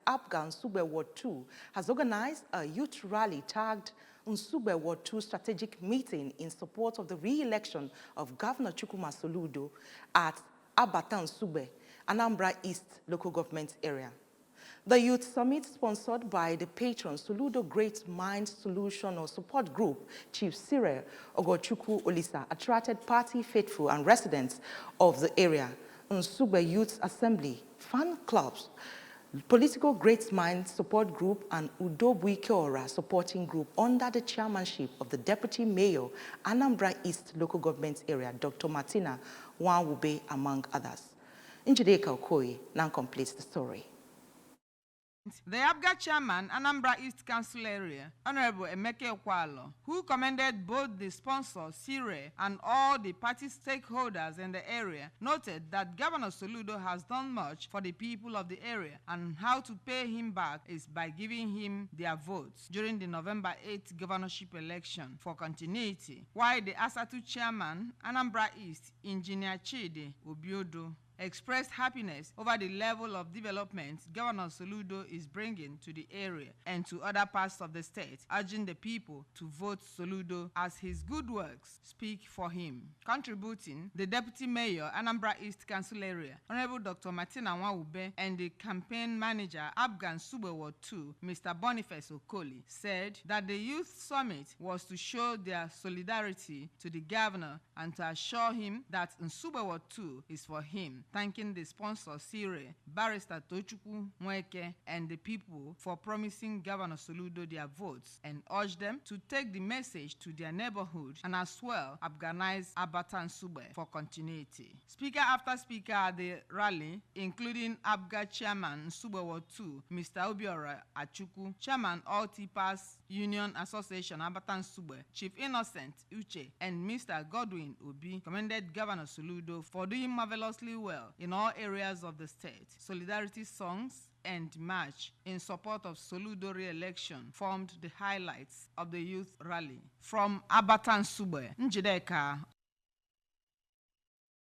APGA Nsugbe Ward 2 has organized a youth rally tagged Nsugbe Ward 2 strategic meeting in support of the re-election of Governor Chukwuma Soludo at Abata Nsugbe, Anambra East local government area. The youth summit, sponsored by the patron Soludo Great Mind Solution or Support Group, Chief Cyril Ogochukwu Olisa, attracted party faithful and residents of the area. Nsugbe Youth Assembly, fan clubs, Political Great Mind Support Group and Udobuikeora Supporting Group under the chairmanship of the Deputy Mayor, Anambra East Local Government Area, Dr. Martina Nwanwube, among others. Njideka Okoye now completes the story. The APGA chairman, Anambra East Council Area, Honorable Emeke Okwalo, who commended both the sponsor, Sire, and all the party stakeholders in the area, noted that Governor Soludo has done much for the people of the area, and how to pay him back is by giving him their votes during the November 8th governorship election for continuity, while the ASATU chairman, Anambra East, Engineer Chidi Obiodo, expressed happiness over the level of development Governor Soludo is bringing to the area and to other parts of the state, urging the people to vote Soludo as his good works speak for him. Contributing, the Deputy Mayor, Anambra East Council Area, Honorable Dr. Martina Nwanwube, and the campaign manager, APGA Nsugbe Ward 2, Mr. Boniface Okoli, said that the youth summit was to show their solidarity to the governor and to assure him that Nsugbe Ward 2 is for him, thanking the sponsor, Sire, Barrister Tochukwu Nweke, and the people for promising Governor Soludo their votes, and urged them to take the message to their neighborhood and as well organize Abata Nsugbe for continuity. Speaker after speaker at the rally, including APGA Chairman Nsugbe Ward 2, Mr. Obiora Achukwu, Chairman All Tippers Union Association Abata Nsugbe, Chief Innocent Uche, and Mr. Godwin Obi, commended Governor Soludo for doing marvelously well in all areas of the state. Solidarity songs and march in support of Soludo re-election formed the highlights of the youth rally. From Abata Nsugbe, Njideka